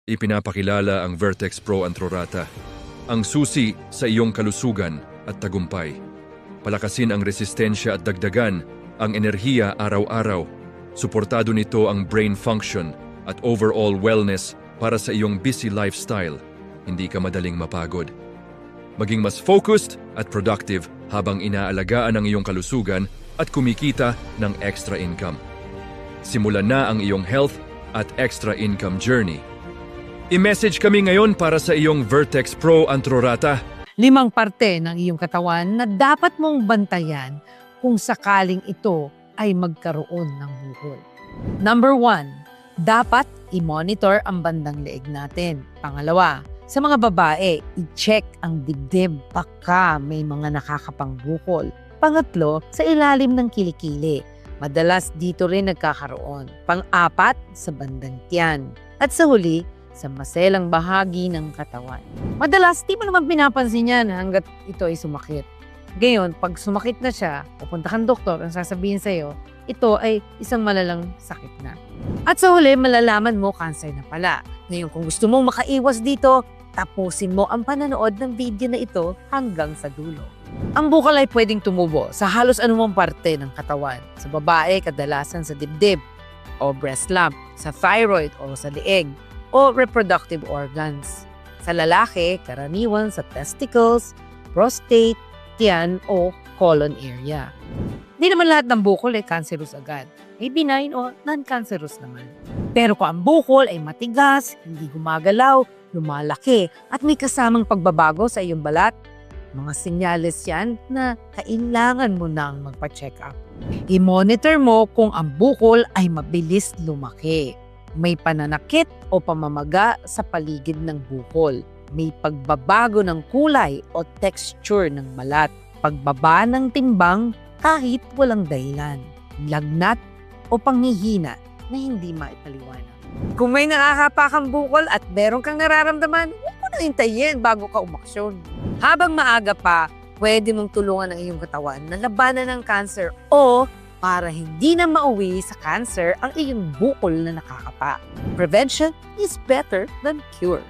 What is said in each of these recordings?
Ipinapakilala ang Vertex Pro Antrorata, ang susi sa iyong kalusugan at tagumpay. Palakasin ang resistensya at dagdagan ang enerhiya araw-araw. Suportado nito ang brain function at overall wellness para sa iyong busy lifestyle. Hindi ka madaling mapagod. Maging mas focused at productive habang inaalagaan ang iyong kalusugan at kumikita ng extra income. Simulan na ang iyong health at extra income journey. I-message kami ngayon para sa iyong Vertex Pro Antrorata. 5 parte ng iyong katawan na dapat mong bantayan kung sakaling ito ay magkaroon ng bukol. Number 1, dapat i-monitor ang bandang leeg natin. Pangalawa, sa mga babae, i-check ang dibdib baka may mga nakakapangbukol. Pangatlo, sa ilalim ng kilikili. Madalas dito rin nagkakaroon. Pang-apat, sa bandang tiyan. At sa huli, sa maselang bahagi ng katawan. Madalas, di mo naman pinapansin yan hanggat ito ay sumakit. Ngayon, pag sumakit na siya, pupunta kang doktor, ang sasabihin sa'yo, ito ay isang malalang sakit na. At sa huli, malalaman mo, cancer na pala. Ngayon, kung gusto mong makaiwas dito, tapusin mo ang pananood ng video na ito hanggang sa dulo. Ang bukol ay pwedeng tumubo sa halos anumang parte ng katawan. Sa babae, kadalasan sa dibdib o breast lump, sa thyroid o sa leeg, o reproductive organs. Sa lalaki, karaniwan sa testicles, prostate, tiyan o colon area. Hindi naman lahat ng bukol ay cancerous agad. May benign o non-cancerous naman. Pero kung ang bukol ay matigas, hindi gumagalaw, lumalaki, at may kasamang pagbabago sa iyong balat, mga senyales yan na kailangan mo nang magpa-check up. I-monitor mo kung ang bukol ay mabilis lumaki. May pananakit o pamamaga sa paligid ng bukol. May pagbabago ng kulay o texture ng balat. Pagbaba ng timbang kahit walang dahilan. Lagnat o panghihina na hindi maipaliwanag. Kung may nakakapakang bukol at meron kang nararamdaman, huwag mo na hintayin bago ka umaksyon. Habang maaga pa, pwede mong tulungan ang iyong katawan na labanan ng cancer o para hindi na mauwi sa cancer ang iyong bukol na nakakapa. Prevention is better than cure.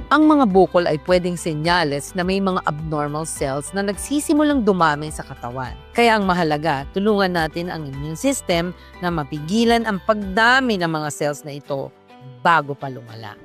Ang mga bukol ay pwedeng senyales na may mga abnormal cells na nagsisimulang dumami sa katawan. Kaya ang mahalaga, tulungan natin ang immune system na mapigilan ang pagdami ng mga cells na ito bago pa lumala.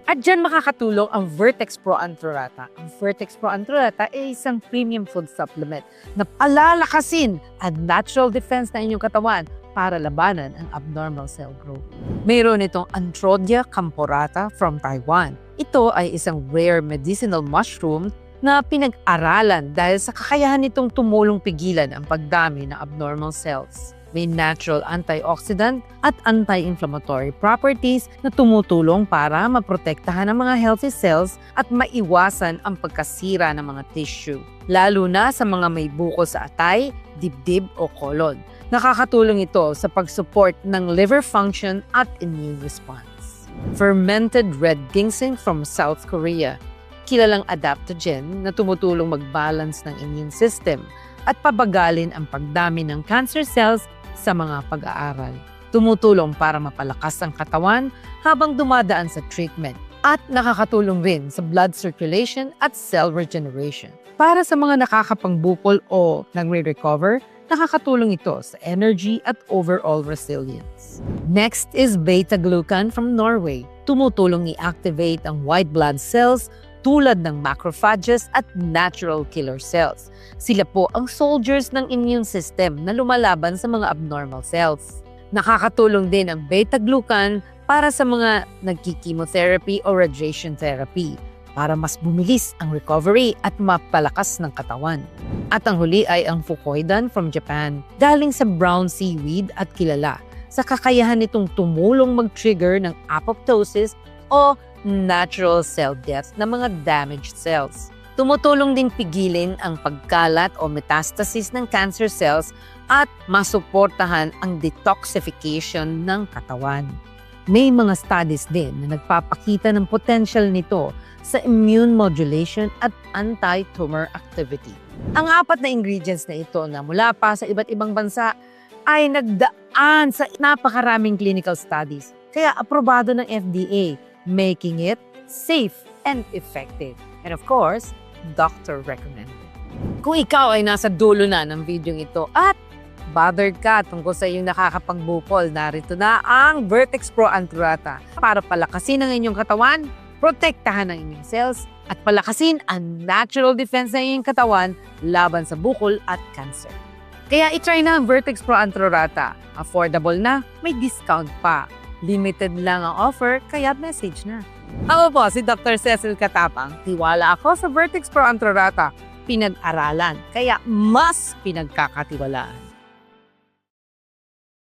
At dyan makakatulong ang Vertex Pro Antrorata. Ang Vertex Pro Antrorata ay isang premium food supplement na palalakasin ang natural defense ng inyong katawan para labanan ang abnormal cell growth. Mayroon itong Antrodia camporata from Taiwan. Ito ay isang rare medicinal mushroom na pinag-aralan dahil sa kakayahan nitong tumulong pigilan ang pagdami ng abnormal cells. May natural antioxidant at anti-inflammatory properties na tumutulong para maprotektahan ang mga healthy cells at maiwasan ang pagkasira ng mga tissue, lalo na sa mga may bukol sa atay, dibdib o colon. Nakakatulong ito sa pag-support ng liver function at immune response. Fermented red ginseng from South Korea, kilalang adaptogen na tumutulong mag-balance ng immune system at pabagalin ang pagdami ng cancer cells sa mga pag-aaral. Tumutulong para mapalakas ang katawan habang dumadaan sa treatment at nakakatulong rin sa blood circulation at cell regeneration. Para sa mga nakakapangbukol o nagre-recover, nakakatulong ito sa energy at overall resilience. Next is beta-glucan from Norway. Tumutulong i-activate ang white blood cells tulad ng macrophages at natural killer cells. Sila po ang soldiers ng immune system na lumalaban sa mga abnormal cells. Nakakatulong din ang beta-glucan para sa mga nagki-chemotherapy o radiation therapy para mas bumilis ang recovery at mapalakas ng katawan. At ang huli ay ang fucoidan from Japan, galing sa brown seaweed at kilala sa kakayahan nitong tumulong mag-trigger ng apoptosis o natural cell death ng mga damaged cells. Tumutulong din pigilin ang pagkalat o metastasis ng cancer cells at masuportahan ang detoxification ng katawan. May mga studies din na nagpapakita ng potential nito sa immune modulation at anti-tumor activity. Ang 4 na ingredients na ito na mula pa sa iba't ibang bansa ay nagdaan sa napakaraming clinical studies. Kaya aprobado ng FDA making it safe and effective. And of course, doctor recommended. Kung ikaw ay nasa dulo na ng video ito at bothered ka tungkol sa iyong nakakapagbukol, narito na ang Vertex Pro Antrurata para palakasin ang inyong katawan, protektahan ang inyong cells, at palakasin ang natural defense ng inyong katawan laban sa bukol at cancer. Kaya itry na ang Vertex Pro Antrurata. Affordable na, may discount pa. Limited lang ang offer, kaya message na. Ako po si Dr. Cecil Katapang. Tiwala ako sa Vertex Pro Antrurata. Pinag-aralan, kaya mas pinagkakatiwalaan.